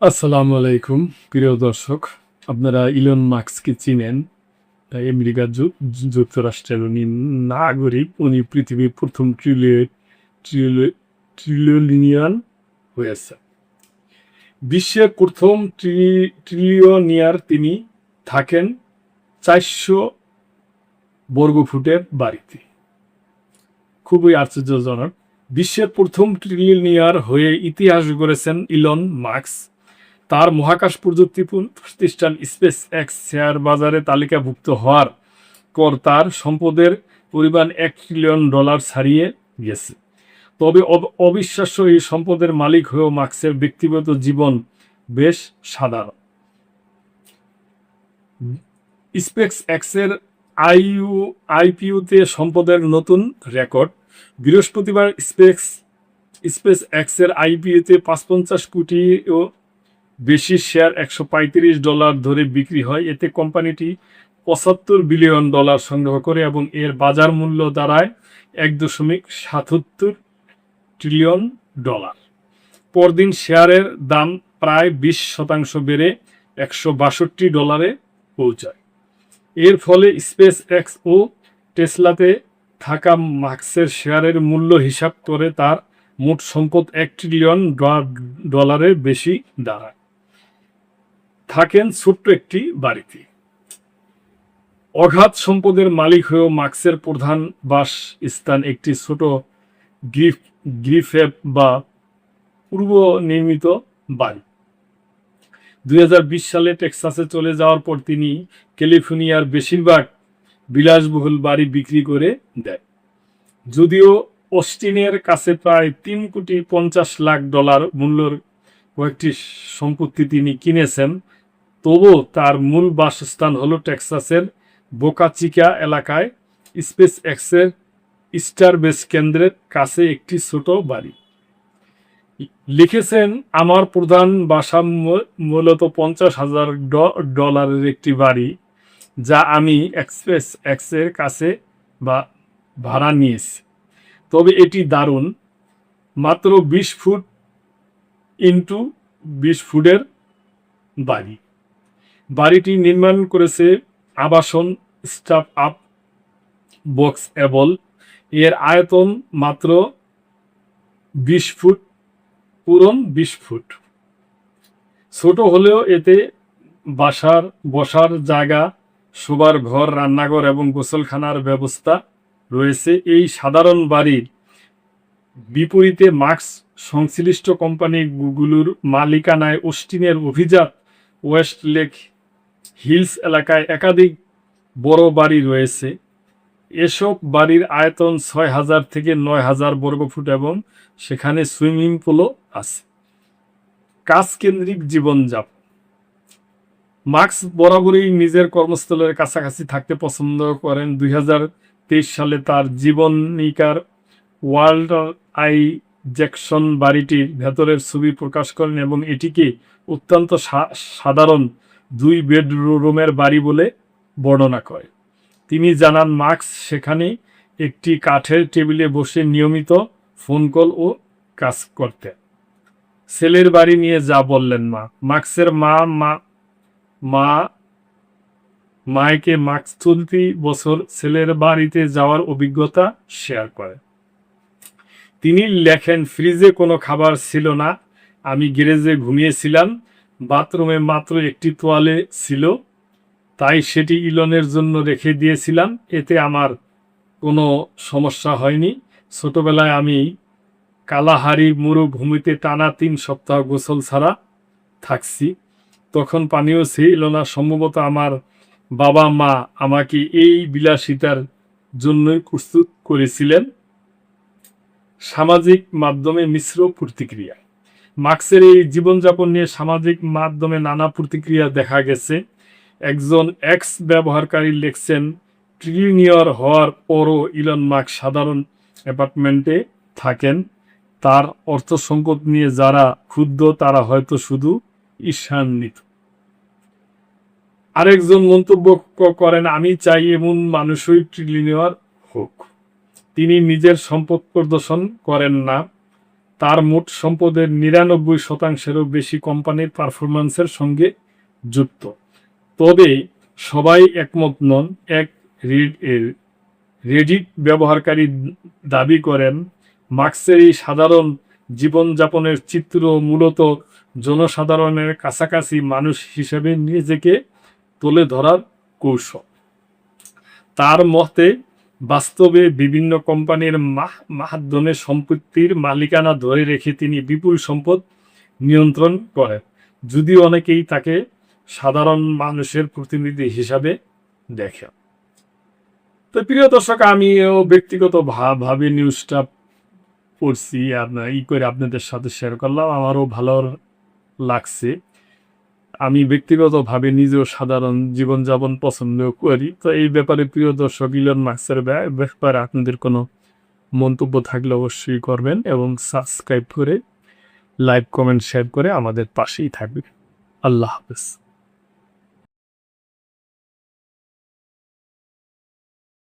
আসসালামু আলাইকুম প্রিয় দর্শক। আপনারা ইলন মাস্ককে চিনেন। আমেরিকা যুক্তরাষ্ট্রের উনি নাগরিক। উনি পৃথিবীর প্রথম ট্রিলিয়নিয়ান হয়েছে। বিশ্বের প্রথম ট্রিলিয়নিয়ার তিনি। থাকেন 400 বর্গফুটের বাড়িতে। খুবই আশ্চর্যজনক। বিশ্বের প্রথম ট্রিলিয়নিয়ার হয়ে ইতিহাস গড়েছেন ইলন মাস্ক। তার মহাকাশ প্রযুক্তি প্রতিষ্ঠান স্পেস এক্স শেয়ার বাজারে তালিকাভুক্ত হওয়ার পর তার সম্পদের পরিমাণ $1 ট্রিলিয়ন ছাড়িয়ে গেছে। তবে অবিশ্বাস্য এই সম্পদের মালিক হয়েও মাস্কের ব্যক্তিগত জীবন বেশ সাধারণ। স্পেস এক্সের আইপিওতে সম্পদের নতুন রেকর্ড। বৃহস্পতিবার স্পেস এক্সের আইপিওতে ৫৫ কোটি ও বেশি শেয়ার $135 ধরে বিক্রি হয়। এতে কোম্পানিটি $75 বিলিয়ন সংগ্রহ করে এবং এর বাজার মূল্য দাঁড়ায় $1.77 ট্রিলিয়ন। পরদিন শেয়ারের দাম প্রায় 20% বেড়ে $162 পৌঁছায়। এর ফলে স্পেস এক্স ও টেসলাতে থাকা মাস্কের শেয়ারের মূল্য হিসাব করে তার মোট সম্পদ $1 ট্রিলিয়ন বেশি দাঁড়ায়। থাকেন ছোট্ট একটি বাড়িতে। অগাধ সম্পদের মালিক হয়েও মাস্কের প্রধান বাসস্থান একটি ছোট গ্রিফেব বা পূর্ব নির্মিত বাড়ি। 2020 সালে টেক্সাসে চলে যাওয়ার পর তিনি ক্যালিফোর্নিয়ার বেশিরভাগ বিলাসবহুল বাড়ি বিক্রি করে দেয়। যদিও অস্টিনের কাছে প্রায় $3.50 কোটি মূল্যের কয়েকটি সম্পত্তি তিনি কিনেছেন, তবুও তার মূল বাসস্থান হলো টেক্সাসের বোকা চিকা এলাকায় স্পেস এক্সের স্টারবেস কেন্দ্রের কাছে একটি ছোট বাড়ি। লিখেছেন, আমার প্রধান বাসা মূলত $50,000 একটি বাড়ি, যা আমি স্পেস এক্সের কাছে ভাড়া নিয়েছি। তবে এটি দারুণ। মাত্র 20 ফুট ইন্টু 20 ফুটের বাড়ি। বাড়িটি নির্মাণ করেছে আবাসন স্টার্ট আপ বক্স এবল। এর আয়তন মাত্র 20 ফুট, পুরন 20 ফুট। ছোট হলেও এতে বসার জায়গা, শোবার ঘর, রান্নাঘর এবং গোসলখানার ব্যবস্থা রয়েছে। এই সাধারণ বাড়ির বিপরীতে মাস্ক সংশ্লিষ্ট কোম্পানিগুলোর মালিকানায় অস্টিনের অভিজাত ওয়েস্ট লেক হিলস এলাকায় একাধিক বড় বাড়ি রয়েছে। এসব বাড়ির আয়তন 6,000 থেকে 9,000 বর্গফুট এবং সেখানে সুইমিং পুলও আছে। কাজকেন্দ্রিক জীবনযাপন। মাস্ক বরাবরই নিজের কর্মস্থলের কাছাকাছি থাকতে পছন্দ করেন। 2023 সালে তার জীবনীকার ওয়াল্টার আইজ্যাকসন বাড়িটির ভেতরের ছবি প্রকাশ করেন এবং এটিকে অত্যন্ত সাধারণ 2 বেডরুমের বাড়ি বলে বর্ণনা করে। তিনি জানান, মাস্ক সেখানে একটি কাঠের টেবিলে বসে নিয়মিত ফোন কল ও কাজ করতেন। ছেলের বাড়ি নিয়ে যা বললেন মাস্কের মাইকে মাস্ক চলতি বছর ছেলের বাড়িতে যাওয়ার অভিজ্ঞতা শেয়ার করে। তিনি লেখেন, ফ্রিজে কোনো খাবার ছিল না, আমি গ্যারেজে ঘুমিয়েছিলাম, বাথরুমে মাত্র একটি তোয়ালে ছিল, তাই সেটি ইলনের জন্য রেখে দিয়েছিলাম। এতে আমার কোনো সমস্যা হয়নি। ছোটবেলায় আমি কালাহারি মরুভূমিতে টানা 3 সপ্তাহ গোসল ছাড়া থাকছি। তখন পানিও ছিল না। সম্ভবত আমার বাবা মা আমাকে এই বিলাসিতার জন্যই প্রস্তুত করেছিলেন। সামাজিক মাধ্যমে মিশ্র প্রতিক্রিয়া। মাস্কের এই জীবনযাপন নিয়ে সামাজিক মাধ্যমে নানা প্রতিক্রিয়া দেখা গেছে। একজন এক্স ব্যবহারকারী লিখছেন, ট্রিলিয়নিয়ার হওয়ার পরও ইলন মাস্ক সাধারণ অ্যাপার্টমেন্টে থাকেন। তার অর্থ সম্পদ নিয়ে যারা ক্ষুব্ধ তারা হয়তো শুধু ঈর্ষান্বিত। আরেকজন মন্তব্য করেন, আমি চাই এমন মানুষই ট্রিলিয়নিয়ার হোক। তিনি নিজের সম্পদ প্রদর্শন করেন না, তার মোট সম্পদের ৯৯%-এরও বেশি কোম্পানির পারফরম্যান্সের সঙ্গে যুক্ত। তবে সবাই একমত নন। এক রেডিট ব্যবহারকারী দাবি করেন, মার্কসের এই সাধারণ জীবনযাপনের চিত্র মূলত জনসাধারণের কাছাকাছি মানুষ হিসেবে নিজেকে তুলে ধরার কৌশল। তার মতে, বাস্তবে বিভিন্ন কোম্পানির মাহাত্ম্যে সম্পত্তির মালিকানা ধরে রেখে তিনি বিপুল সম্পদ নিয়ন্ত্রণ করেন, যদিও অনেকেই তাকে সাধারণ মানুষের প্রতিনিধি হিসাবে দেখে। তো প্রিয় দর্শক, আমিও ব্যক্তিগতভাবে নিউজটা পড়ছি, করে আপনাদের সাথে শেয়ার করলাম। আমারও ভালো লাগছে। আমি ব্যক্তিগতভাবে নিজেও সাধারণ জীবনযাপন পছন্দ করি। তো এই ব্যাপারে প্রিয় দর্শক, ইলন মাস্কের ব্যাপারে আপনাদের কোনো মন্তব্য থাকলে অবশ্যই করবেন এবং সাবস্ক্রাইব করে লাইক, কমেন্ট, শেয়ার করে আমাদের পাশেই থাকবেন। আল্লাহ হাফেজ।